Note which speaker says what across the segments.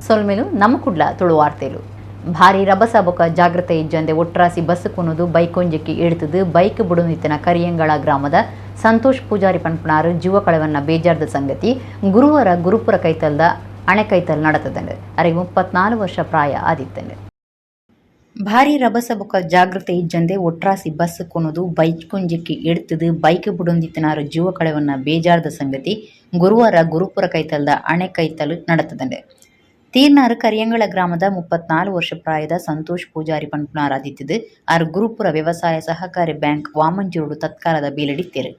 Speaker 1: ಸೊಲ್ಮೆಲು ನಮ್ಮ ಕುಡ್ಲ ತುಳು ವಾರ್ತೆಲು ಭಾರಿ ರಭಸ ಬೊಕ ಜಾಗ್ರತೆ ಇಜ್ಜಂದೆ ಒಟ್ರಾಸಿ ಬಸ್ ಕೊನೋದು ಬೈಕೊಂಜಕ್ಕೆ ಇಳಿತದು ಬೈಕ್ ಬುಡುನಿತ್ತಿನ ಕರಿಯಂಗಳ ಗ್ರಾಮದ ಸಂತೋಷ್ ಪೂಜಾರಿ ಪನ್ಪುನಾರು ಜೀವ ಕಳವನ್ನ ಬೇಜಾರ್ದ ಸಂಗತಿ ಗುರುವಾರ ಗುರುಪುರ ಕೈತಲ್ದ ಅಣೆಕೈತಲ್ ನಡೆತದಂಡೆ ಅರೆ 34 ವರ್ಷ ಪ್ರಾಯ ಆದಿತ್ತಂಡೆ ಭಾರಿ ರಭಸ ಬೊಕ ಜಾಗ್ರತೆ ಇಜ್ಜಂದೆ ಒಟ್ರಾಸಿ ಬಸ್ ಕೊನೋದು ಬೈಕೊಂಜಕ್ಕೆ ಇಳಿತದು ಬೈಕ್ ಬುಡುನಿತ್ತಿನಾರು ಜೀವ ಕಳವನ್ನ ಬೇಜಾರ್ದ ಸಂಗತಿ ಗುರುವಾರ ಗುರುಪುರ ಕೈತಲ್ದ ಅಣೆಕೈತಲ್ ನಡೆತದಂಡೆ ತೀರ್ನಾರು ಕರಿಯಂಗಳ ಗ್ರಾಮದ 34 ವರ್ಷ ಪ್ರಾಯದ ಸಂತೋಷ್ ಪೂಜಾರಿ ಪನ್ಪುನಾರ್ ಆದಿತ್ತದು ಆರು ಗುರುಪುರ ವ್ಯವಸಾಯ ಸಹಕಾರಿ ಬ್ಯಾಂಕ್ ವಾಮಂಜೂರು ತತ್ಕಾಲದ ಬೇಲೆಡಿತ್ತೇರು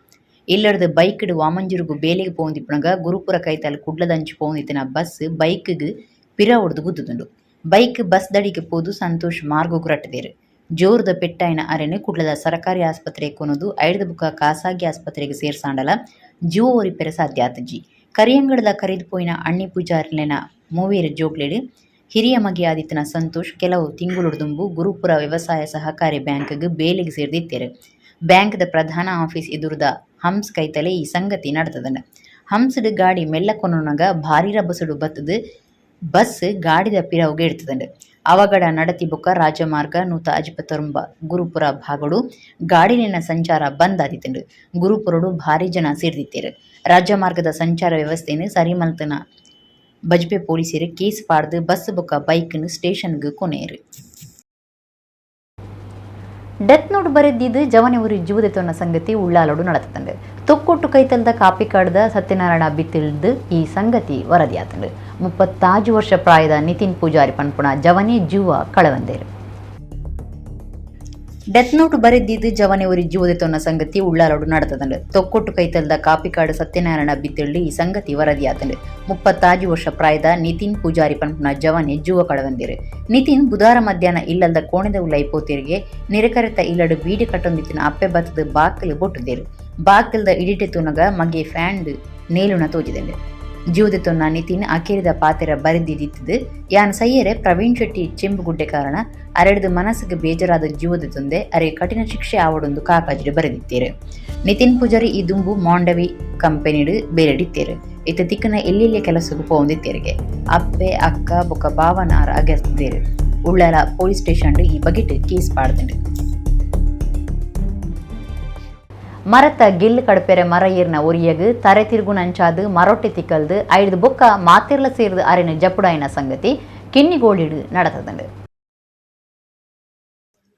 Speaker 1: ಇಲ್ಲಡ್ದು ಬೈಕ್ಡ್ ವಾಮಂಜೂರುಗು ಬೇಲೆಗೆ ಪೋಂದಿಪ್ಪುನಗ ಗುರುಪುರ ಕೈತಲ್ ಕುಡ್ಲದಂಚು ಪೋಂದಿತ್ತಿನ ಬಸ್ ಬೈಕ್ಗ್ ಪಿರ ಒಡ್ದು ಗುದ್ದುದುಂಡು ಬೈಕ್ ಬಸ್ ದಡಿಗೆ ಪೋದು ಸಂತೋಷ್ ಮಾರ್ಗು ರಟ್ಟದೇರು ಜೋರ್ದ ಪೆಟ್ಟಾಯಿನ ಅರೆನೆ ಕುಡ್ಲದ ಸರ್ಕಾರಿ ಆಸ್ಪತ್ರೆ ಕೊನೋದು ಐಡ್ದ ಬುಕ್ಕ ಖಾಸಗಿ ಆಸ್ಪತ್ರೆಗೆ ಸೇರ್ಸಾಂಡಲ ಜೀವ ಒರಿಪೆರೆ ಸಾಧ್ಯ ಆತಜಿ ಕರಿಯಂಗಡದ ಕರಿದು ಪೋಯಿನ ಅಣ್ಣಿ ಪೂಜಾರಿಲೆನ ಮೂವೇರು ಜೋಗ್ಲೆಡು ಹಿರಿಯ ಮಗೆ ಆದಿತ್ತನ ಸಂತೋಷ್ ಕೆಲವು ತಿಂಗಳುಡುದುಂಬು ಗುರುಪುರ ವ್ಯವಸಾಯ ಸಹಕಾರಿ ಬ್ಯಾಂಕ್ಗೆ ಬೇಲೆಗೆ ಸೇರಿದಿತ್ತೇರು ಬ್ಯಾಂಕ್ದ ಪ್ರಧಾನ ಆಫೀಸ್ ಎದುರುದ ಹಂಸ್ ಕೈತಲೆ ಈ ಸಂಗತಿ ನಡೆತದನ ಹಂಸಡ್ ಗಾಡಿ ಮೆಲ್ಲ ಕೊನೋನಗ ಭಾರಿ ರಭಸಡು ಬತ್ತದು ಬಸ್ ಗಾಡಿದ ಪಿರವುಗೆ ಇಡ್ತದಂಡೆ ಅವಗಡ ನಡತಿ ಬೊಕ್ಕ ರಾಜಮಾರ್ಗ ನೂತ ಅಜಿಪತೊರಂಬ ಗುರುಪುರ ಭಾಗಡು ಗಾಡಿಲಿನ ಸಂಚಾರ ಬಂದ್ ಆದಿತ್ತಂಡು ಗುರುಪುರಡು ಭಾರಿ ಜನ ಸೇರ್ದಿತ್ತೇರು ರಾಜಮಾರ್ಗದ ಸಂಚಾರ ವ್ಯವಸ್ಥೆಯನ್ನು ಸರಿಮಲ್ತನ ಬಜ್ಪೆ ಪೊಲೀಸರು ಕೇಸ್ ಪಾಡ್ದು ಬಸ್ ಬೊಕ್ಕ ಬೈಕ್ನು ಸ್ಟೇಷನ್ಗೆ ಕೊನೆಯರು ಡೆತ್ ನೋಟ್ ಬರೆದಿದ್ದು ಜವನೆ ಉರಿ ಜೀವದೆತ್ತೊನ್ನ ಸಂಗತಿ ಉಳ್ಳಾಲೋಡು ನಡೆತಂಡು ತೊಕ್ಕೊಟ್ಟು ಕೈತಲ್ದ ಕಾಪಿ ಕಾಡ್ದ ಸತ್ಯನಾರಾಯಣ ಬಿತ್ತಿಲ್ದು ಈ ಸಂಗತಿ ವರದಿಯಾತಂಡು 36 ವರ್ಷ ಪ್ರಾಯದ ನಿತಿನ್ ಪೂಜಾರಿ ಪನ್ಪುಣ ಜವನೆ ಜೀವ ಕಳವಂದೇರು ಡೆತ್ ನೋಟ್ ಬರೆದಿದ್ದು ಜವನೆ ಉರಿ ಜೀವದೆತ್ತೊನ್ನ ಸಂಗತಿ ಉಳ್ಳಾಲೋಡು ನಡೆತಂಡು ತೊಕ್ಕೊಟ್ಟು ಕೈತಲ್ದ ಕಾಪಿ ಕಾಡು ಸತ್ಯನಾರಾಯಣ ಬಿತ್ತಿಲ್ದು ಈ ಸಂಗತಿ ವರದಿಯಾತಂಡು 36 ವರ್ಷ ಪ್ರಾಯದ ನಿತಿನ್ ಪೂಜಾರಿ ಪನ್ಪುಣ ಜವನೆ ಜೀವ ಕಳವಂದೇರು ನಿತಿನ್ ಬುಧವಾರ ಮಧ್ಯಾಹ್ನ ಇಲ್ಲದ ಕೋಣದ ಉಲ್ಲ ಐಪೋತಿರಿಗೆ ನಿರಕರೆತ ಇಲ್ಲಡು ಬೀಡಿ ಕಟ್ಟೊಂದಿತ್ತಿನ ಅಪ್ಪೆ ಬತ್ತದ ಬಾಕಲು ಬೊಟ್ಟುದೇರು ಬಾಕಲ್ದ ಇಡಿಟೆತುನಗ ಮಗೆ ಫ್ಯಾಂಡ್ ನೇಲುನ ತೋಜಿದಂಡೆ ಜೀವದೆತ್ತೊನ್ನ ನಿತಿನ್ ಅಕೇರಿದ ಪಾತೆರ ಬರೆದಿದ್ದಿದ್ದು ಯಾನ್ ಸಯ್ಯರೆ ಪ್ರವೀಣ್ ಶೆಟ್ಟಿ ಚೆಂಬುಗುಡ್ಡೆ ಕಾರಣ ಅರೆಡ್ದು ಮನಸ್ಸಿಗೆ ಬೇಜಾರಾದ ಜೀವದೆತ್ತೊಂದೆ ಅರೆ ಕಠಿಣ ಶಿಕ್ಷೆ ಆವಡೊಂದು ಕಾಕಾಜಿಡು ಬರೆದಿತ್ತೇರು ನಿತಿನ್ ಪೂಜಾರಿ ಈ ದುಂಬು ಮಾಂಡವಿ ಕಂಪೆನಿಡು ಬೇರೆಡಿತ್ತೇರು ಇತ್ತ ತಿಕ್ಕನ ಎಲ್ಲೆಲ್ಲೇ ಕೆಲಸಕ್ಕೂ ಪೋಂದಿತ್ತೇರಿಗೆ ಅಪ್ಪೆ ಅಕ್ಕ ಬೊಕ್ಕ ಭಾವನಾರ ಅಗೆಸ್ತೇರು ಉಳ್ಳಾಲ ಪೊಲೀಸ್ ಸ್ಟೇಷನ್ ಈ ಬಗೆಟ್ ಕೇಸ್ ಪಾಡ್ದಂಡು ಮರತ ಗಿಲ್ಲು ಕಡಪೆರೆ ಮರ ಏರ್ನ ಒರಿಯಗು ತರೆ ತಿರುಗು ನಂಚಾದು ಮರೊಟ್ಟೆ ತಿಕ್ಕಲ್ದು ಐದು ಬೊಕ್ಕ ಮಾತಿರ್ಲ ಸೇರಿದು ಅರೆನ ಜಪುಡಾಯಿನ ಸಂಗತಿ ಕಿನ್ನಿಗೋಳಿಡು ನಡೆತದಂಡು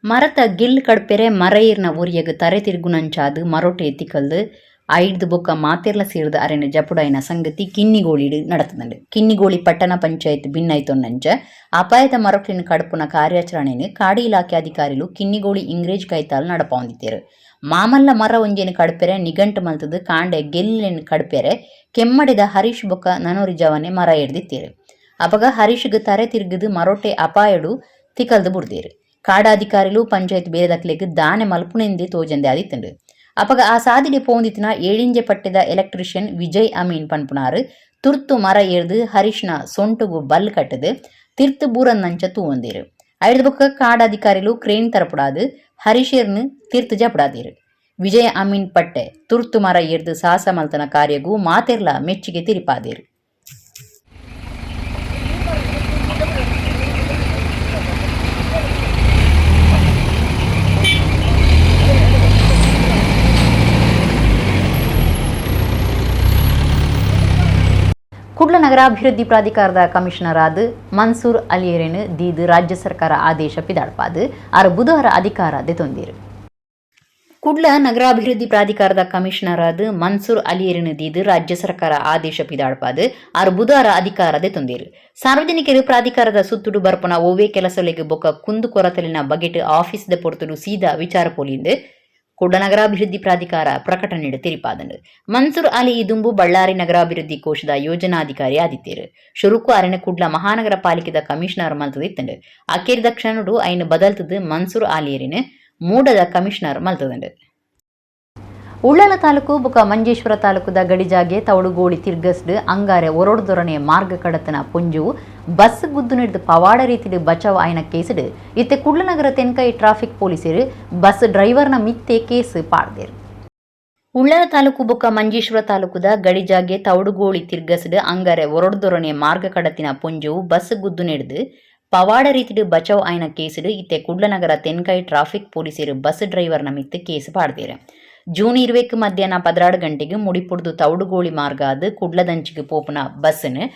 Speaker 1: ಮರತ ಗಿಲ್ಲು ಕಡಪೆರೆ ಮರ ಏರ್ನ ಒರಿಯಗು ತರೆ ತಿರುಗು ನಂಚಾದು ಮರೊಟ್ಟೆ ತಿಕ್ಕಲ್ದು ಐದು ಬೊಕ್ಕ ಮಾತಿರ್ಲ ಸೇರಿದು ಅರೆನ ಜಪುಡಾಯಿನ ಸಂಗತಿ ಕಿನ್ನಿಗೋಳಿಡು ನಡೆತದಂಡು ಕಿನ್ನಿಗೋಳಿ ಪಟ್ಟಣ ಪಂಚಾಯತ್ ಭಿನ್ನೈತೊನ್ನಂಚ ಅಪಾಯದ ಮರೊಟ್ಟಿನ ಕಡುಪುನ ಕಾರ್ಯಾಚರಣೆಯನ್ನು ಕಾಡಿ ಇಲಾಖೆ ಅಧಿಕಾರಿಗಳು ಕಿನ್ನಿಗೋಳಿ ಇಂಗ್ರೇಜ್ ಕೈತಾಲ್ ನಡಪಾಂದಿತ್ತೇರು ಮಾಮಲ್ಲ ಮರ ಒಂಜೇನು ಕಡುಪೆರೆ ನಿಘಂಟು ಮಲ್ತದು ಕಾಂಡೆ ಗೆಲ್ಲಿನ ಕಡುಪೆರೆ ಕೆಮ್ಮಡಿದ ಹರೀಶ್ ಬೊಕ್ಕ ನನೂರಿ ಜವನೆ ಮರ ಎಡ್ದಿತ್ತೇರು ಅಪಗ ಹರೀಶ್ಗೆ ತರೆ ತಿರುಗಿದು ಮರೊಟ್ಟೆ ಅಪಾಯಡು ತಿಕಲ್ದು ಬುಡ್ದೇರು ಕಾಡಾಧಿಕಾರಿಲು ಪಂಚಾಯತ್ ಬೇರೆ ದಕ್ಲೆಗ್ ದಾನೆ ಮಲ್ಪುನೆಂದಿ ತೋಜಂದೆ ಆದಿತ್ತಂಡು ಅಪಗ ಆ ಸಾದಿಡೆ ಪೋಂದಿತ್ತಿನ ಏಳಿಂಜೆ ಪಟ್ಟೆದ ಎಲೆಕ್ಟ್ರಿಷಿಯನ್ ವಿಜಯ್ ಅಮೀನ್ ಪನ್ಪುನಾರು ತುರ್ತು ಮರ ಏರ್ದು ಹರೀಶ್ನ ಸೊಂಟುಗು ಬಲ್ ಕಟ್ಟದು ತಿರ್ತು ಬೂರನ್ನಂಚ ತೂವೊಂದೇರು ಐದು ಬೊಕ್ಕ ಕಾಡಾಧಿಕಾರಿಲು ಕ್ರೇನ್ ತರಪುಡಾದು ಹರೀಶೇರ್ನು ತೀರ್ತು ಜಪಡಾದೀರು ವಿಜಯ ಅಮೀನ್ ಪಟ್ಟೆ ತುರ್ತು ಮರ ಏರ್ದು ಸಾಹಸ ಮಲ್ತನ ಕಾರ್ಯಗೂ ಮಾತೆರ್ಲ ಮೆಚ್ಚಿಗೆ ತಿರಿಪಾದೇರು ಕುಡ್ಲ ನಗರಾಭಿವೃದ್ಧಿ ಪ್ರಾಧಿಕಾರದ ಕಮಿಷನರ್ ಆದ ಮನ್ಸೂರ್ ಅಲಿಯರೇನು ದೀದು ರಾಜ್ಯ ಸರ್ಕಾರ ಆದೇಶ ಪಿದಾಡ್ಪಾದು ಆರು ಬುಧವಾರ ಅಧಿಕಾರ ದೆತೊಂದಿರು ಕುಡ್ಲ ನಗರಾಭಿವೃದ್ಧಿ ಪ್ರಾಧಿಕಾರದ ಕಮಿಷನರ್ ಆದ ಮನ್ಸೂರ್ ಅಲಿಯರೇನು ದೀದು ರಾಜ್ಯ ಸರ್ಕಾರ ಆದೇಶ ಪಿದಾಡ್ಪಾದು ಆರು ಬುಧವಾರ ಅಧಿಕಾರ ದೆತೊಂದಿರು ಸಾರ್ವಜನಿಕರು ಪ್ರಾಧಿಕಾರದ ಸುತ್ತುಡು ಬರ್ಪನ ಓವೇ ಕೆಲಸಲೆಗೆ ಬೊಕ್ಕ ಕುಂದು ಕೊರತಲಿನ ಬಗೆಟ್ ಆಫೀಸ್ ದ ಪೊರ್ತುಡು ಸೀದಾ ವಿಚಾರ ಪೋಲಿಂದು ಕುಡ್ಲ ನಗರಾಭಿವೃದ್ಧಿ ಪ್ರಾಧಿಕಾರ ಪ್ರಕಟಣೆ ತಿರಿಪಾದಂಡು ಮನ್ಸೂರ್ ಅಲಿ ಇದುಂಬು ಬಳ್ಳಾರಿ ನಗರಾಭಿವೃದ್ಧಿ ಕೋಶದ ಯೋಜನಾಧಿಕಾರಿ ಆದಿತ್ತೇರು ಶುರುಕು ಅರೆನ ಕುಡ್ಲ ಮಹಾನಗರ ಪಾಲಿಕೆದ ಕಮಿಷನರ್ ಮಲ್ತದಿತ್ತಂಡು ಅಕೇರಿದ ಕ್ಷಣಡು ಐನು ಬದಲ್ತದು ಮನ್ಸೂರ್ ಅಲಿಯರಿನ ಮೂಡದ ಕಮಿಷನರ್ ಮಲ್ತದಂಡು ಉಳ್ಳಾಲ ತಾಲೂಕು ಬುಕ ಮಂಜೇಶ್ವರ ತಾಲೂಕುದ ಗಡಿಜಾಗೆ ತವಡುಗೋಳಿ ತಿರ್ಗಸ್ಡು ಅಂಗಾರೆ ಒರೊಡ್ದೊರನೆ ಮಾರ್ಗ ಕಡತನ ಪುಂಜು ಬಸ್ ಗುದ್ದು ನಡೆದು ಪವಾಡ ರೀತಿಡು ಬಚಾವ್ ಆಯ್ನ ಕೇಸಿಡು ಇತ್ತೆ ಕುಡ್ಲನಗರ ತೆನ್ಕೈ ಟ್ರಾಫಿಕ್ ಪೊಲೀಸರು ಬಸ್ ಡ್ರೈವರ್ನ ಮಿತ್ತೆ ಕೇಸ್ ಪಾಡ್ದೇರು ಉಳ್ಳಾಲ ತಾಲೂಕು ಬೊಕ್ಕ ಮಂಜೇಶ್ವರ ತಾಲೂಕುದ ಗಡಿಜಾಗೆ ತೌಡುಗೋಳಿ ತಿರ್ಗಸಡು ಅಂಗರೆ ಒರಡ್ದೊರನೆ ಮಾರ್ಗ ಕಡತಿನ ಪೊಂಜವು ಬಸ್ ಗುದ್ದು ನೆಡ್ದು ಪವಾಡ ರೀತಿಡು ಬಚಾವ್ ಆಯ್ನ ಕೇಸುಡು ಇತ್ತೆ ಕುಡ್ಲನಗರ ತೆನ್ಕಾಯಿ ಟ್ರಾಫಿಕ್ ಪೊಲೀಸರು ಬಸ್ ಡ್ರೈವರ್ನ ಮಿತ್ತು ಕೇಸು ಪಾಡ್ದೇರು. ಜೂನ್ 20 ಮಧ್ಯಾಹ್ನ 16 ಗಂಟೆಗೆ ಮುಡಿಪುಡ್ದು ತೌಡುಗೋಳಿ ಮಾರ್ಗ ಅದು ಕುಡ್ಲದಂಚಿಗೆ ಪೋಪುನ ಬಸ್ಸನ್ನು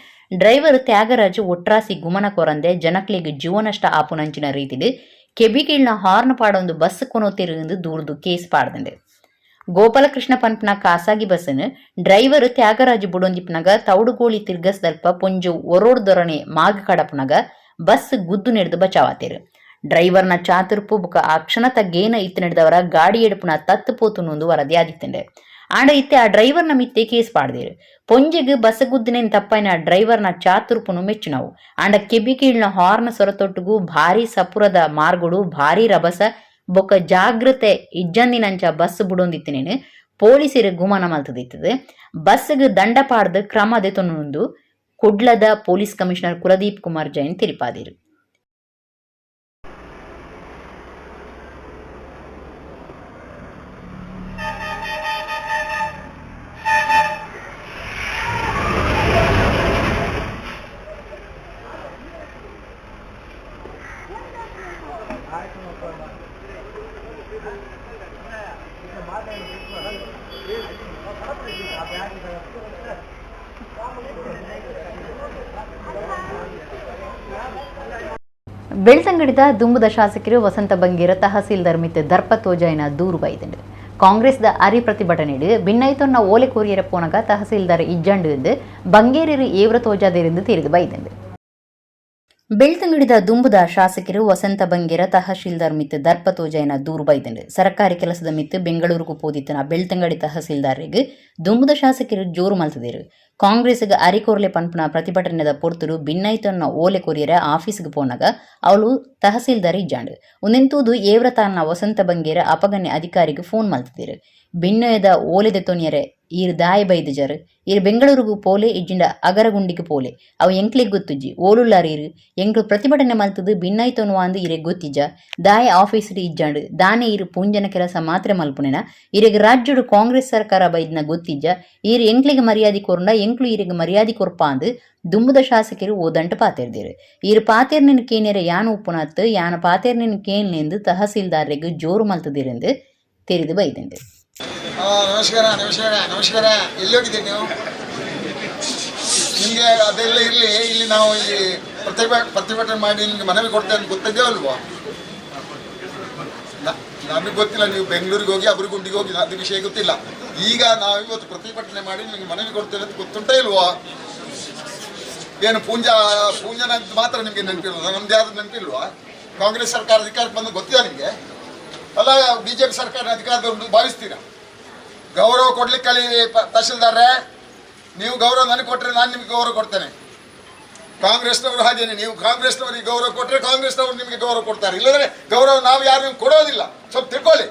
Speaker 1: ಡ್ರೈವರ್ ತ್ಯಾಗರಾಜು ಒಟ್ರಾಸಿ ಗುಮನ ಕೊರಂದೆ ಜನಕ್ಲಿಗೆ ಜೀವನಷ್ಟ ಆಪುನಂಚಿನ ರೀತಿಡು ಕೆಬಿಕೀಳ್ನ ಹಾರ್ನ್ ಪಾಡೊಂದು ಬಸ್ ಕೊನೋತಿರು ದೂರದು ಕೇಸ್ ಪಾಡ್ದಂಡೆ. ಗೋಪಾಲಕೃಷ್ಣ ಪಂಪ್ನ ಖಾಸಗಿ ಬಸ್ಸನ್ನು ಡ್ರೈವರ್ ತ್ಯಾಗರಾಜು ಬುಡೊಂದಿಪ್ನಗ ತೌಡುಗೋಳಿ ತಿರ್ಗಸ್ದಲ್ಪ ಪೊಂಜು ಒರೋಡ್ದೊರನೆ ಮಾರ್ಗ ಕಡಪುನಗ ಬಸ್ ಗುದ್ದು ನೆಡ್ದು ಬಚಾವಾತೇರು. ಡ್ರೈವರ್ನ ಚಾತುರ್ಪು ಬುಕ ಆ ಕ್ಷಣತ ಗೇನ ಇತ್ತು ನಡೆದವರ ಗಾಡಿ ಎಡುಪುನ ತತ್ತು ಪೋತುನೊಂದು ವರದಿ ಆದಿತ್ತಂಡೆ. ಆಂಡ ಇತ್ತೆ ಆ ಡ್ರೈವರ್ನ ಮಿತ್ತೆ ಕೇಸ್ ಪಾಡ್ದೇರು. ಪೊಂಜೆಗ್ ಬಸ್ ಗುದ್ದಿನ ತಪ್ಪೈನ ಡ್ರೈವರ್ನ ಚಾತುರ್ಪುನು ಮೆಚ್ಚುನವು. ಆಂಡ ಕೆಬಿಕೀಳ್ನ ಹಾರ್ನ್ ಸೊರತೊಟ್ಟುಗೂ ಭಾರಿ ಸಪುರದ ಮಾರ್ಗುಡು ಭಾರಿ ರಭಸ ಬೊಕ್ಕ ಜಾಗ್ರತೆ ಇಜ್ಜಂದಿನಂಚ ಬಸ್ ಬುಡೊಂದಿತ್ತಿನೇನು ಪೊಲೀಸರು ಗುಮನ ಮಲ್ತದಿತ್ತದು. ಬಸ್ಗೆ ದಂಡ ಪಾಡ್ದು ಕ್ರಮ ದೆತೊಂದು ಕುಡ್ಲದ ಪೊಲೀಸ್ ಕಮಿಷನರ್ ಕುಲದೀಪ್ ಕುಮಾರ್ ಜೈನ್ ತಿಳಿಪಾದಿರು. ಬೆಳ್ತಂಗಡಿದ ದುಂಬುದ ಶಾಸಕರು ವಸಂತ ಬಂಗೇರ ತಹಸೀಲ್ದಾರ್ ಮಿತ್ ದರ್ಪ ತೋಜಾಯಿನ ದೂರು ಬೈದಂಡು ಕಾಂಗ್ರೆಸ್ದ ಅರಿ ಪ್ರತಿಭಟನೆಡು ಭಿನ್ನೈತೊನ್ನ ಓಲೆ ಕೋರಿಯರ ಪೋನಗ ತಹಸೀಲ್ದಾರ್ ಇಜ್ಜಂಡು ಬಂಗೇರಿರು ಏವ್ರ ತೋಜಾದೇರೆಂದು ತಿಳಿದು ಬೈದಂಡು. ಬೆಳ್ತಂಗಡಿದ ದುಂಬುದ ಶಾಸಕರು ವಸಂತ ಬಂಗೇರ ತಹಶೀಲ್ದಾರ್ ಮಿತ್ ದರ್ಪ ತೋಜಾಯಿನ ದೂರು ಬೈದಂಡು ಸರ್ಕಾರಿ ಕೆಲಸದ ಮಿತ್ ಬೆಂಗಳೂರಿಗೆ ಪೋದಿತ್ತನ ಬೆಳ್ತಂಗಡಿ ತಹಸೀಲ್ದಾರ್ಗೆ ದುಂಬುದ ಶಾಸಕರು ಜೋರು ಮಲ್ತದೇರು. ಕಾಂಗ್ರೆಸ್ಗೆ ಅರಿಕೋರ್ಲೆ ಪಂಪನ ಪ್ರತಿಭಟನೆದ ಪೊರ್ತರು ಭಿನ್ನೈತೊನ್ನ ಓಲೆ ಕೊರಿಯರ ಆಫೀಸ್ಗೆ ಪೋನಾಗ ಅವಳು ತಹಸೀಲ್ದಾರ್ ಇಜ್ಜಾಂಡು ಒಂದೆಂತೂದು ಏವ್ರತಾಲ್ನ ವಸಂತ ಬಂಗೇರ ಅಪಗಣ್ಯ ಅಧಿಕಾರಿಗೆ ಫೋನ್ ಮಲ್ತದೇರು. ಭಿನ್ನಯದ ಓಲೆದ ತೊನಿಯರೆ ಈರ್ ದಾಯ ಬೈದು ಜರ್ ಈರ್ ಬೆಂಗಳೂರಿಗೂ ಪೋಲೆ ಇಜ್ಜಿಂಡ ಅಗರಗುಂಡಿಗೆ ಪೋಲೆ ಅವು ಎಂಕ್ಲಿಗೆ ಗೊತ್ತುಜ್ಜಿ ಓಲುಲ್ಲಾರೀರು ಎಂಕ್ಲು ಪ್ರತಿಭಟನೆ ಮಲ್ತದು ಭಿನ್ನೈತೊನ್ನುವ ಅಂದು ಇರೆಗೆ ಗೊತ್ತಿಜ್ಜ ದಾಯ ಆಫೀಸರು ಇಜ್ಜಾಂಡು ದಾನೆ ಇರು ಪೂಂಜನ ಕೆಲಸ ಮಾತ್ರ ಮಲ್ಪುನೆನ ಇರೆಗೆ ರಾಜ್ಯಡು ಕಾಂಗ್ರೆಸ್ ಸರ್ಕಾರ ಬೈದ್ನ ಗೊತ್ತಿಜ್ಜ ಈರು ಎಂಕ್ಲಿಗೆ ಮರ್ಯಾದೆ ಕೊರ್ಂಡ ಎಂಕ್ಲು ಇರೆಗೆ ಮರ್ಯಾದೆ ಕೊರ್ಪ ಅಂದು ದುಂಬುದ ಶಾಸಕರು ಓದಂಟು ಪಾತೆರ್ದೇರು. ಈರು ಪಾತೆರ್ನಿನ ಕೇನೆರೆ ಯಾನು ಉಪ್ಪುನತ್ತು ಯಾನ ಪಾತೆರ್ನಿನ ಕೇನ್ಲೆಂದು ತಹಸೀಲ್ದಾರ್ರಿಗೆ ಜೋರು ಮಲ್ತದಿರೆಂದು ತೆರೆದು ಬೈದಂಡು.
Speaker 2: ನಮಸ್ಕಾರ ಎಲ್ಲಿ ಹೋಗಿದ್ದೀರಿ ನೀವು? ನಿಮಗೆ ಅದೆಲ್ಲ ಇರಲಿ. ಇಲ್ಲಿ ನಾವು ಇಲ್ಲಿ ಪ್ರತಿಭಟನೆ ಮಾಡಿ ನಿಮಗೆ ಮನವಿ ಕೊಡ್ತೇವೆ ಅಂತ ಗೊತ್ತಿದ್ದೇವೆ ಅಲ್ವಾ? ನಮಗೆ ಗೊತ್ತಿಲ್ಲ, ನೀವು ಬೆಂಗಳೂರಿಗೆ ಹೋಗಿ ಅಬ್ರಗುಂಡಿಗೆ ಹೋಗಿ ಅದು ವಿಷಯ ಗೊತ್ತಿಲ್ಲ. ಈಗ ನಾವು ಇವತ್ತು ಪ್ರತಿಭಟನೆ ಮಾಡಿ ನಿಮಗೆ ಮನವಿ ಕೊಡ್ತೇವೆ ಅಂತ ಗೊತ್ತುಂಟೇ ಇಲ್ವಾ? ಏನು ಪೂಂಜನ ಮಾತ್ರ ನಿಮಗೆ ನೆನಪಿಲ್ವ? ನಮ್ದು ಯಾವ್ದು ನೆನಪಿಲ್ವಾ? ಕಾಂಗ್ರೆಸ್ ಸರ್ಕಾರ ಅಧಿಕಾರಕ್ಕೆ ಬಂದು ಗೊತ್ತಿಲ್ಲ ನಿಮಗೆ? ಅಲ್ಲ, ಬಿಜೆಪಿ ಸರ್ಕಾರ ಅಧಿಕಾರದವ್ರು ಭಾವಿಸ್ತೀರಾ? ಗೌರವ ಕೊಡ್ಲಿಕ್ಕೆ ಕಲಿ ತಹಶೀಲ್ದಾರ್ರೆ. ನೀವು ಗೌರವ ನನಗೆ ಕೊಟ್ಟರೆ ನಾನು ನಿಮ್ಗೆ ಗೌರವ ಕೊಡ್ತೇನೆ. ಕಾಂಗ್ರೆಸ್ನವರು ಹಾಗೇನೆ, ನೀವು ಕಾಂಗ್ರೆಸ್ನವರಿಗೆ ಗೌರವ ಕೊಟ್ಟರೆ ಕಾಂಗ್ರೆಸ್ನವರು ನಿಮಗೆ ಗೌರವ ಕೊಡ್ತಾರೆ. ಇಲ್ಲದ್ರೆ ಗೌರವ ನಾವು ಯಾರು ನಿಮ್ಗೆ ಕೊಡೋದಿಲ್ಲ. ಸ್ವಲ್ಪ ತಿಳ್ಕೊಳ್ಳಿ.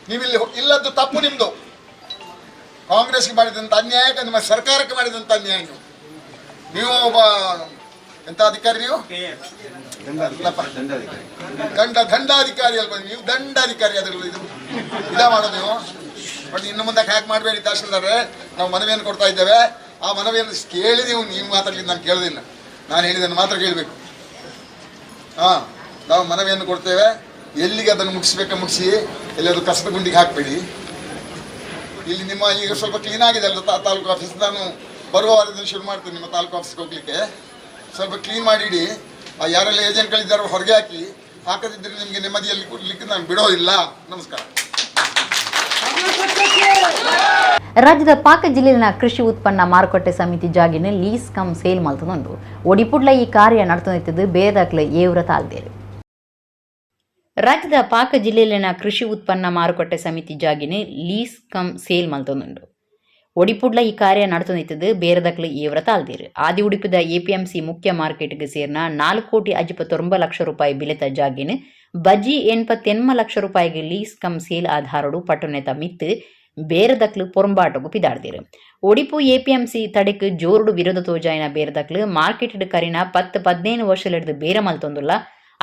Speaker 2: ನೀವು ಇಲ್ಲಿ ಇಲ್ಲದ್ದು ತಪ್ಪು ನಿಮ್ಮದು. ಕಾಂಗ್ರೆಸ್ಗೆ ಮಾಡಿದಂಥ ಅನ್ಯಾಯಕ್ಕೆ ನಿಮ್ಮ ಸರ್ಕಾರಕ್ಕೆ ಮಾಡಿದಂಥ ಅನ್ಯಾಯ. ನೀವು ಒಬ್ಬ ಎಂಥ ಅಧಿಕಾರಿ? ನೀವು ದಂಡಾಧಿಕಾರಿ ಅಲ್ವಾ? ನೀವು ದಂಡಾಧಿಕಾರಿ. ಅದರಲ್ಲಿ ಇದ ಮಾಡೋದು ನೀವು. ಬಟ್ ಇನ್ನು ಮುಂದೆ ಹ್ಯಾಕ್ ಮಾಡಬೇಡಿ ತಹಶೀಲ್ದಾರ್ರೆ. ನಾವು ಮನವಿಯನ್ನು ಕೊಡ್ತಾ ಇದ್ದೇವೆ. ಆ ಮನವಿಯನ್ನು ಕೇಳಿ ನೀವು ಮಾತಾಡಲಿಕ್ಕೆ ನಾನು ಕೇಳೋದಿಲ್ಲ. ನಾನು ಹೇಳಿದ್ದನ್ನು ಮಾತ್ರ ಕೇಳಬೇಕು. ನಾವು ಮನವಿಯನ್ನು ಕೊಡ್ತೇವೆ. ಎಲ್ಲಿಗೆ ಅದನ್ನು ಮುಗಿಸಿ ಎಲ್ಲಾದರೂ ಕಸದ ಗುಂಡಿಗೆ ಹಾಕಬೇಡಿ. ಇಲ್ಲಿ ನಿಮ್ಮ ಈಗ ಸ್ವಲ್ಪ ಕ್ಲೀನ್ ಆಗಿದೆ ಅಲ್ಲ ತಾಲೂಕು ಆಫೀಸ್. ನಾನು ಬರುವ ವಾರದಿಂದ ಶುರು ಮಾಡ್ತೀನಿ ನಿಮ್ಮ ತಾಲೂಕು ಆಫೀಸ್ಗೆ ಹೋಗ್ಲಿಕ್ಕೆ. ಸ್ವಲ್ಪ ಕ್ಲೀನ್ ಮಾಡಿಡಿ. ಯಾರೆಲ್ಲ ಏಜೆಂಟ್ಗಳಿದ್ದಾರೋ ಹೊರಗೆ ಹಾಕದಿದ್ದರೆ ನಿಮಗೆ ನೆಮ್ಮದಿಯಲ್ಲಿ ಕೊಡ್ಲಿಕ್ಕೆ ನಾನು ಬಿಡೋದಿಲ್ಲ. ನಮಸ್ಕಾರ.
Speaker 1: ರಾಜ್ಯದ ಪಾಕ ಜಿಲ್ಲೆಯ ಕೃಷಿ ಉತ್ಪನ್ನ ಮಾರುಕಟ್ಟೆ ಸಮಿತಿ ಜಾಗಿನ ಲೀಸ್ ಕಮ್ ಸೇಲ್ ಮಲ್ತದೊಂದು ಒಡಿಪುಡ್ಲ ಈ ಕಾರ್ಯ ನಡ್ತೊಂದಿತ್ತದು ಬೇದಾಕ್ಲ ಏವ್ರ ತಾಲ್ದೇರು. ರಾಜ್ಯದ ಪಾಕ ಜಿಲ್ಲೆಯಲ್ಲಿನ ಕೃಷಿ ಉತ್ಪನ್ನ ಮಾರುಕಟ್ಟೆ ಸಮಿತಿ ಜಾಗಿನ ಲೀಸ್ ಕಮ್ ಸೇಲ್ ಮಲ್ತೊಂದುಂಡು ಒಡಿಪುಡ್ಲ ಈ ಕಾರ್ಯ ನಡ್ತೊಂದಿತ್ತದು ಬೇರದಕ್ಲು ಏವ್ರ ತಾಲ್ದೇರು. ಆದಿ ಉಡುಪಿದ ಎಪಿಎಂಸಿ ಮುಖ್ಯ ಮಾರ್ಕೆಟ್ಗೆ ಸೇರ್ನ 4,59 ಲಕ್ಷ ರೂಪಾಯಿ ಬಿಲೆತ ಜಾಗಿನ ಬಜ್ಜಿ 88 ಲಕ್ಷ ರೂಪಾಯಿಗೆ lease come sale ಆಧಾರಡು ಪಟ್ಟಣೆತ ಮಿತ್ತು ಬೇರದಕ್ಲು ಪೊರಂಬಾಟಗೂ ಪಿದಾಡ್ದಿರು. Odipu APMC ತಡೆಕ್ ಜೋರುಡು ವಿರೋಧ ತೋಜಾಯಿನ ಬೇರದಕ್ಲು ಮಾರ್ಕೆಟ್ ಕರಿನ 10-15 ವರ್ಷಲಿಡ್ದು ಬೇರೆ ಮಲ್ತೊಂದುಲ್ಲ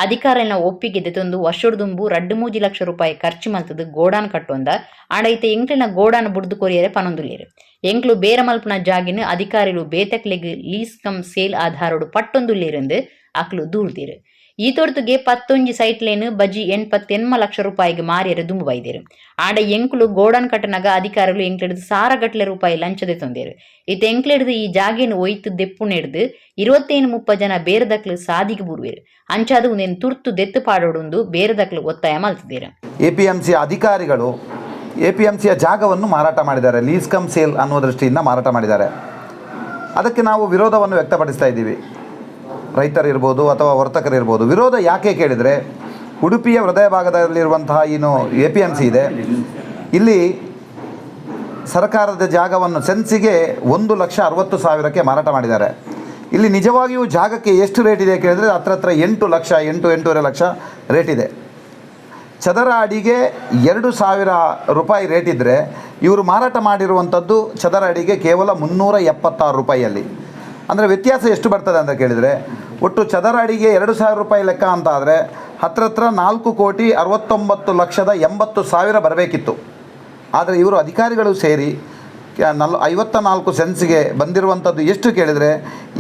Speaker 1: ಅಧಿಕಾರಿನ ಒಪ್ಪಿಗೆ ತಂದು ವರ್ಷದುಂಬು 2-3 ಲಕ್ಷ ರೂಪಾಯಿ ಖರ್ಚು ಮಲ್ತದು ಗೋಡಾನ್ ಕಟ್ಟೊಂದ ಆಡೈತೆ ಎಂಕ್ಲಿನ ಗೋಡಾನ್ ಬುಡ್ದು ಕೊರಿಯರೆ ಪನೊಂದುಲ್ಲೇರು ಎಂಕ್ಲು ಬೇರೆ ಮಲ್ಪನ ಜಾಗಿನ ಅಧಿಕಾರಿಗಳು ಬೇತಕ್ಲೆಗ್ ಲೀಸ್ ಕಮ್ ಸೇಲ್ ಆಧಾರೋಡು ಪಟ್ಟೊಂದುಲ್ಲೇರೆಂದು ಅಕ್ಲು ದೂರ್ದಿರು ಈ ತೊಡ್ತುಗೆ 11 ಸೈಟ್ಲೇನು ಬಜಿ 88 ಲಕ್ಷ ರೂಪಾಯಿಗೆ ಮಾರಿಯರೆ ದುಂಬು ಬೈದೇರು ಆಡ ಎಂಕ್ಲು ಗೋಡಾನ್ ಕಟ್ಟನಾಗ ಅಧಿಕಾರಿಗಳು ಎಂಕ್ಲೆಡ್ದು ಸಾರಗಟ್ಲೆ ರೂಪಾಯಿ ಲಂಚದೆ ತಂದೇರು ಇತ್ತು ಎಂಕ್ಲೆಡ್ದು ಈ ಜಾಗೇನು ಒಯ್ತು ದೆಪ್ಪು ನೆಡ್ದು 25-30 ಜನ ಬೇರೆದಕ್ಲು ಸಾದಿಗೆ ಬುರುವೇರು ಅಂಚಾದು ಒಂದೇನು ತುರ್ತು ದೆತ್ತು ಪಾಡೋಡೊಂದು ಬೇರೆದಕ್ಲು ಒತ್ತಾಯ ಮಲ್ತಿದ್ದೇರು.
Speaker 3: APMC ಅಧಿಕಾರಿಗಳು APMCಯ ಜಾಗವನ್ನು ಮಾರಾಟ ಮಾಡಿದ್ದಾರೆ, ಲೀಸ್ ಕಮ್ ಸೇಲ್ ಅನ್ನೋ ದೃಷ್ಟಿಯಿಂದ ಮಾರಾಟ ಮಾಡಿದ್ದಾರೆ. ಅದಕ್ಕೆ ನಾವು ವಿರೋಧವನ್ನು ವ್ಯಕ್ತಪಡಿಸ್ತಾ ಇದ್ದೀವಿ. ರೈತರಿರ್ಬೋದು ಅಥವಾ ವರ್ತಕರಿರ್ಬೋದು. ವಿರೋಧ ಯಾಕೆ ಕೇಳಿದರೆ, ಉಡುಪಿಯ ಹೃದಯ ಭಾಗದಲ್ಲಿರುವಂತಹ ಏನು APMC ಇದೆ, ಇಲ್ಲಿ ಸರ್ಕಾರದ ಜಾಗವನ್ನು ಸೆನ್ಸಿಗೆ 1,60,000ಕ್ಕೆ ಮಾರಾಟ ಮಾಡಿದ್ದಾರೆ. ಇಲ್ಲಿ ನಿಜವಾಗಿಯೂ ಜಾಗಕ್ಕೆ ಎಷ್ಟು ರೇಟ್ ಇದೆ ಕೇಳಿದರೆ ಹತ್ರ 8 ಲಕ್ಷ 8-8.5 ಲಕ್ಷ ರೇಟ್ ಇದೆ. ಚದರ ಅಡಿಗೆ 2,000 ರೂಪಾಯಿ ರೇಟ್ ಇದ್ದರೆ ಇವರು ಮಾರಾಟ ಮಾಡಿರುವಂಥದ್ದು ಚದರ ಅಡಿಗೆ ಕೇವಲ 376 ರೂಪಾಯಿಯಲ್ಲಿ. ಅಂದರೆ ವ್ಯತ್ಯಾಸ ಎಷ್ಟು ಬರ್ತದೆ ಅಂತ ಕೇಳಿದರೆ, ಒಟ್ಟು ಚದರ ಅಡಿಗೆ 2,000 ರೂಪಾಯಿ ಲೆಕ್ಕ ಅಂತ ಆದರೆ ಹತ್ರ 4,69,80,000 ಬರಬೇಕಿತ್ತು. ಆದರೆ ಇವರು ಅಧಿಕಾರಿಗಳು ಸೇರಿ 54 ಸೆನ್ಸ್ಗೆ ಬಂದಿರುವಂಥದ್ದು ಎಷ್ಟು ಕೇಳಿದರೆ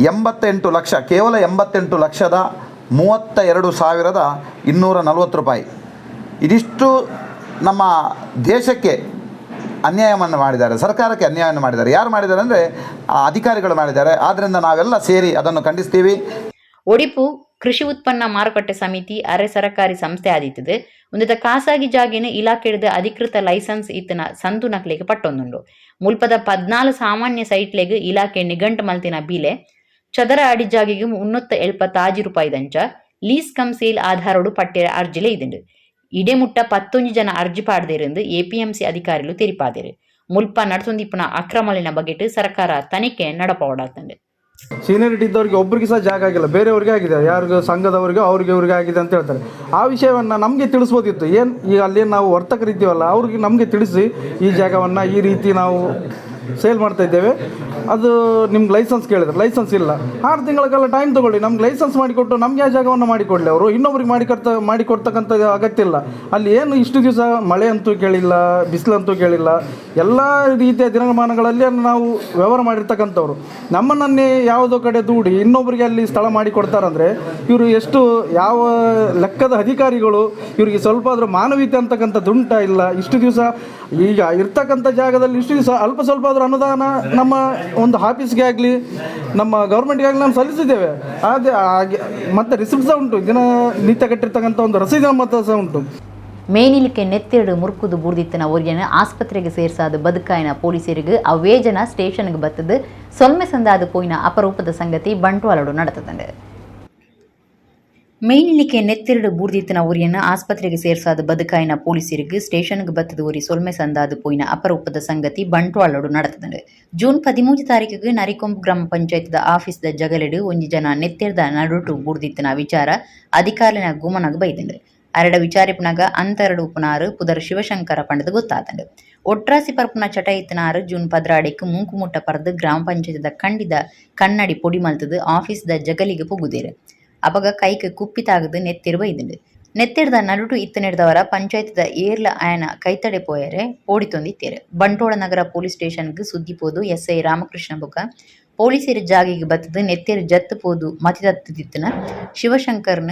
Speaker 3: 88 ಲಕ್ಷ, ಕೇವಲ 88,32,240 ರೂಪಾಯಿ. ಇದಿಷ್ಟು ನಮ್ಮ ದೇಶಕ್ಕೆ ಅನ್ಯಾಯವನ್ನು ಮಾಡಿದ್ದಾರೆ, ಸರ್ಕಾರಕ್ಕೆ ಅನ್ಯಾಯವನ್ನು ಮಾಡಿದ್ದಾರೆ. ಯಾರು ಮಾಡಿದ್ದಾರೆ ಅಂದರೆ ಅಧಿಕಾರಿಗಳು ಮಾಡಿದ್ದಾರೆ. ಆದ್ದರಿಂದ ನಾವೆಲ್ಲ ಸೇರಿ ಅದನ್ನು ಖಂಡಿಸ್ತೀವಿ.
Speaker 1: ಒಡಿಪು ಕೃಷಿ ಉತ್ಪನ್ನ ಮಾರುಕಟ್ಟೆ ಸಮಿತಿ ಅರೆ ಸರ್ಕಾರಿ ಸಂಸ್ಥೆ ಆದಿತ್ತದು ಒಂದಿತ ಖಾಸಗಿ ಜಾಗಿನ ಇಲಾಖೆದ ಅಧಿಕೃತ ಲೈಸೆನ್ಸ್ ಇತ್ತನ ಸಂತು ನಕ್ಲೆಗೆ ಪಟ್ಟೊಂದುಂಡು ಮುಲ್ಪದ 14 ಸಾಮಾನ್ಯ ಸೈಟ್ಲೆಗ್ ಇಲಾಖೆ ನಿಘಂಟು ಮಲ್ತಿನ ಬೀಲೆ ಚದರ ಅಡಿ ಜಾಗಿಗೆ 370 ರೂಪಾಯಿ ದಂಚ ಲೀಸ್ ಕಮ್ ಸೇಲ್ ಆಧಾರೋಡು ಪಟ್ಟಿರ ಅರ್ಜಿಲೆ ಇದುಂಡು ಇಡೆಮುಟ್ಟ 11 ಜನ ಅರ್ಜಿ ಪಾಡ್ದೇರೆಂದು APMC ಅಧಿಕಾರಿಗಳು ತೆರಿಪಾದೇರು ಮುಲ್ಪ ನಡ್ಸೊಂದಿಪ್ಪನ ಅಕ್ರಮಲಿನ ಬಗೆಟ್ ಸರ್ಕಾರ ತನಿಖೆ ನಡಪೋಡಾತಂಡೆ.
Speaker 4: ಸೀನಿಯರಿಟಿ ಇದ್ದವ್ರಿಗೆ ಒಬ್ಬರಿಗೆ ಸಹ ಜಾಗ ಆಗಿಲ್ಲ, ಬೇರೆಯವ್ರಿಗೆ ಆಗಿದೆ, ಯಾರಿಗೂ ಸಂಘದವ್ರಿಗೆ ಇವ್ರಿಗೆ ಆಗಿದೆ ಅಂತ ಹೇಳ್ತಾರೆ. ಆ ವಿಷಯವನ್ನು ನಮಗೆ ತಿಳಿಸ್ಬೋದಿತ್ತು. ಏನು ಈಗ ಅಲ್ಲೇನು ನಾವು ವರ್ತಕರಿದ್ದೀವಲ್ಲ ಅವ್ರಿಗೆ ನಮಗೆ ತಿಳಿಸಿ ಈ ಜಾಗವನ್ನು ಈ ರೀತಿ ನಾವು ಸೇಲ್ ಮಾಡ್ತಾ ಇದ್ದೇವೆ, ಅದು ನಿಮ್ಗೆ ಲೈಸೆನ್ಸ್ ಕೇಳಿದ್ರೆ ಲೈಸೆನ್ಸ್ ಇಲ್ಲ, 6 ತಿಂಗಳಿಗೆಲ್ಲ ಟೈಮ್ ತೊಗೊಳ್ಳಿ, ನಮ್ಗೆ ಲೈಸೆನ್ಸ್ ಮಾಡಿಕೊಟ್ಟು ನಮಗೆ ಆ ಜಾಗವನ್ನು ಮಾಡಿಕೊಡಲಿ. ಅವರು ಇನ್ನೊಬ್ರಿಗೆ ಮಾಡಿಕೊಡ್ತಕ್ಕಂಥ ಅಗತ್ಯ ಇಲ್ಲ. ಅಲ್ಲಿ ಏನು ಇಷ್ಟು ದಿವಸ ಮಳೆ ಅಂತೂ ಕೇಳಿಲ್ಲ, ಬಿಸಿಲಂತೂ ಕೇಳಿಲ್ಲ, ಎಲ್ಲ ರೀತಿಯ ದಿನಮಾನಗಳಲ್ಲಿ ನಾವು ವ್ಯವಹಾರ ಮಾಡಿರ್ತಕ್ಕಂಥವ್ರು. ನಮ್ಮನ್ನೇ ಯಾವುದೋ ಕಡೆ ದೂಡಿ ಇನ್ನೊಬ್ಬರಿಗೆ ಅಲ್ಲಿ ಸ್ಥಳ ಮಾಡಿಕೊಡ್ತಾರಂದರೆ ಇವರು ಎಷ್ಟು ಯಾವ ಲೆಕ್ಕದ ಅಧಿಕಾರಿಗಳು, ಇವರಿಗೆ ಸ್ವಲ್ಪ ಆದರೂ ಮಾನವೀಯತೆ ಅಂತಕ್ಕಂಥದ್ದು ಉಂಟಾ? ಇಲ್ಲ. ಇಷ್ಟು ದಿವಸ ಈಗ ಇರ್ತಕ್ಕಂಥ ಜಾಗದಲ್ಲಿ ಇಷ್ಟು ದಿವಸ ಅಲ್ಪ ಸ್ವಲ್ಪ ಆದರೂ ಅನುದಾನ ನಮ್ಮ ಒಂದು ಆಫೀಸ್ಗೆ ಆಗಲಿ ನಮ್ಮ ಗೌರ್ಮೆಂಟ್ಗೆ ಆಗಲಿ ನಾವು ಸಲ್ಲಿಸಿದ್ದೇವೆ. ಅದೇ ಹಾಗೆ ಮತ್ತೆ ರಿಸಿಪ್ಟ್ ಸಹ ಉಂಟು, ದಿನನಿತ್ಯ ಕಟ್ಟಿರ್ತಕ್ಕಂಥ ಒಂದು ರಸೀದಿ ಮೊತ್ತ ಸಹ ಉಂಟು.
Speaker 1: ಮೇನಿಲಿಕ್ಕೆ ನೆತ್ತೆರಡು ಮುರುಕುದು ಬುರ್ದಿತ್ತನ ಒರ್ಯನ ಆಸ್ಪತ್ರೆಗೆ ಸೇರ್ಸಾದ ಬದುಕಾಯಿನ ಪೊಲೀಸರಿಗೆ ಅವೇಜನ ಸ್ಟೇಷನ್ಗೆ ಬತ್ತದು ಸೊಲ್ಮೆ ಸಂದಾದ ಪೋಯಿನ ಅಪರೂಪದ ಸಂಗತಿ ಬಂಟ್ವಾಳಡು ನಡೆತದಂಡೆ. ಮೇನಿಲಿಕ್ಕೆ ನೆತ್ತೆರಡು ಬೂರ್ದಿತ್ತನ ಒರಿಯನ್ನ ಆಸ್ಪತ್ರೆಗೆ ಸೇರ್ಸಾದ ಬದುಕಾಯಿನ ಪೊಲೀಸರಿಗೆ ಸ್ಟೇಷನ್ಗೆ ಬತ್ತದ ಒರಿ ಸೊಲ್ಮೆ ಸಂದಾದ ಪೋಯಿನ ಅಪರೂಪದ ಸಂಗತಿ ಬಂಟ್ವಾಳಡು ನಡೆತದಂಡೆ. ಜೂನ್ 13 ತಾರೀಕಿಗೆ ನರಿಕೊಂಬ್ ಗ್ರಾಮ ಪಂಚಾಯತ್ದ ಆಫೀಸ್ದ ಜಗಲೆಡು ಒಂಜಿ ಜನ ನೆತ್ತೆರ್ದ ನಡುಟು ಬೂರ್ದಿತ್ತನ ವಿಚಾರ ಅಧಿಕಾರಿನ ಗುಮನಗ ಬೈದಂಡೆ. ಅರಡ ವಿಚಾರಿಪುನಾಗ ಅಂತರಡು ಉಪನಾರು ಪುದರ್ ಶಿವಶಂಕರ ಪಂಡದ ಗೊತ್ತಾದಂಡು. ಒಟ್ರಾಸಿ ಪರ್ಪುನ ಚಟ ಇತ್ತನಾರು ಜೂನ್ 16ಕ್ಕೆ ಮೂಂಕುಮುಟ್ಟ ಪರ್ದು ಗ್ರಾಮ ಪಂಚಾಯತ್ದ ಕಂಡಿದ ಕನ್ನಡಿ ಪೊಡಿ ಮಲ್ತದು ಆಫೀಸ್ದ ಜಗಲಿಗೆ ಪುಗುದೇರು. ಅಪಗ ಕೈಗೆ ಕುಪ್ಪಿತಾಗದು ನೆತ್ತಿರು ಬೈದಂಡು. ನೆತ್ತಿಡ್ದ ನಡುಟು ಇತ್ತನೆಡ್ದವರ ಪಂಚಾಯತ್ದ ಏರ್ಲ ಆಯನ ಕೈತಡೆ ಪೋಯರೆ ಓಡಿತೊಂದಿತ್ತೇರು. ಬಂಟ್ವಾಳ ನಗರ ಪೊಲೀಸ್ ಸ್ಟೇಷನ್ಗೆ ಸುದ್ದಿ ಪೋದು SI ರಾಮಕೃಷ್ಣ ಬುಕ ಪೊಲೀಸರ ಜಾಗಿಗೆ ಬತ್ತದು ನೆತ್ತೇರು ಜತ್ತು ಪೋದು ಮತಿದತ್ತಿನ ಶಿವಶಂಕರ್ನ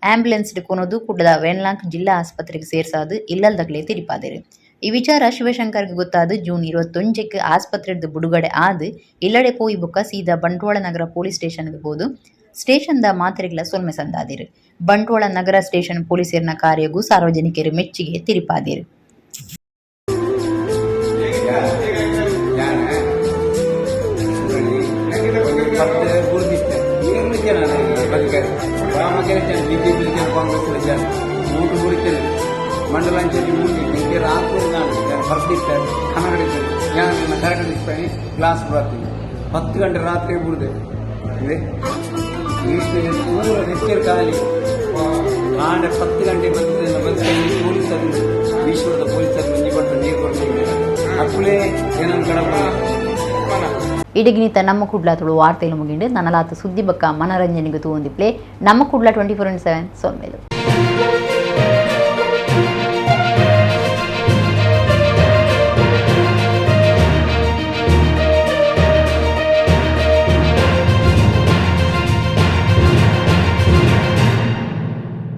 Speaker 1: ಆಂಬ್ಯುಲೆನ್ಸ್ ಕೊನೋದು ಕುಡ್ಡದ ವೆನ್ಲಾಂಕ್ ಜಿಲ್ಲಾ ಆಸ್ಪತ್ರೆಗೆ ಸೇರ್ಸಾದು ಇಲ್ಲಲ್ದಗ್ಲೇ ತಿರಿಪಾದೇರು. ಈ ವಿಚಾರ ಶಿವಶಂಕರ್ಗೆ ಗೊತ್ತಾದ ಜೂನ್ 21ಕ್ಕೆ ಆಸ್ಪತ್ರೆದ ಬುಡುಗಡೆ ಆದು ಇಲ್ಲಡೆ ಪೋಯಿ ಬುಕ್ಕ ಸೀದಾ ಬಂಟ್ವಾಳ ನಗರ ಪೊಲೀಸ್ ಸ್ಟೇಷನ್ಗೆ ಹೋದು ಸ್ಟೇಷನ್ದ ಮಾತ್ರೆಗಳ ಸೊಲ್ಮೆ ಸಂದಾದಿರು. ಬಂಟ್ವಾಳ ನಗರ ಸ್ಟೇಷನ್ ಪೊಲೀಸರಿನ ಕಾರ್ಯಗೂ ಸಾರ್ವಜನಿಕರು ಮೆಚ್ಚುಗೆ ತಿರಿಪಾದಿರು.
Speaker 5: ಮಂಡಲಾಂಚಲಿ ರಾತ್ರಿ ಬರ್ತಿರ್ತಾರೆ ಕನ್ನಡ ಕರೆಕ್ಟ್ ಗ್ಲಾಸ್ ಬರ್ತೀನಿ 10 ಗಂಟೆ ರಾತ್ರಿ ಬಿಡುದೆ ನೆಚ್ಚರ್ ಖಾಲಿ ಆಂಡೆ 10 ಗಂಟೆ ಬಂದು ಪೊಲೀಸರು ಈಶ್ವರದ ಪೊಲೀಸರು ಮಂಜಿ ಕೊಟ್ಟು ನೀರು ಕೊಡ್ತೀವಿ ಅಕ್ಕಳೇ ಏನಂತ ಕಡಪ
Speaker 1: ಇಡಗಿನಿತ ನಮ್ಮ ಕುಡ್ಲ ತುಳು ವಾರ್ತೆಲು ಮುಗಿಂಡು ನನಲಾತ ಸುದ್ದಿ ಬಕ್ಕ ಮನರಂಜನೆಗೆ ತೂಂದಿಪ್ಲೆ ನಮ್ಮ ಕುಡ್ಲ 24/7 ಸೊನ್ಮೇಲು.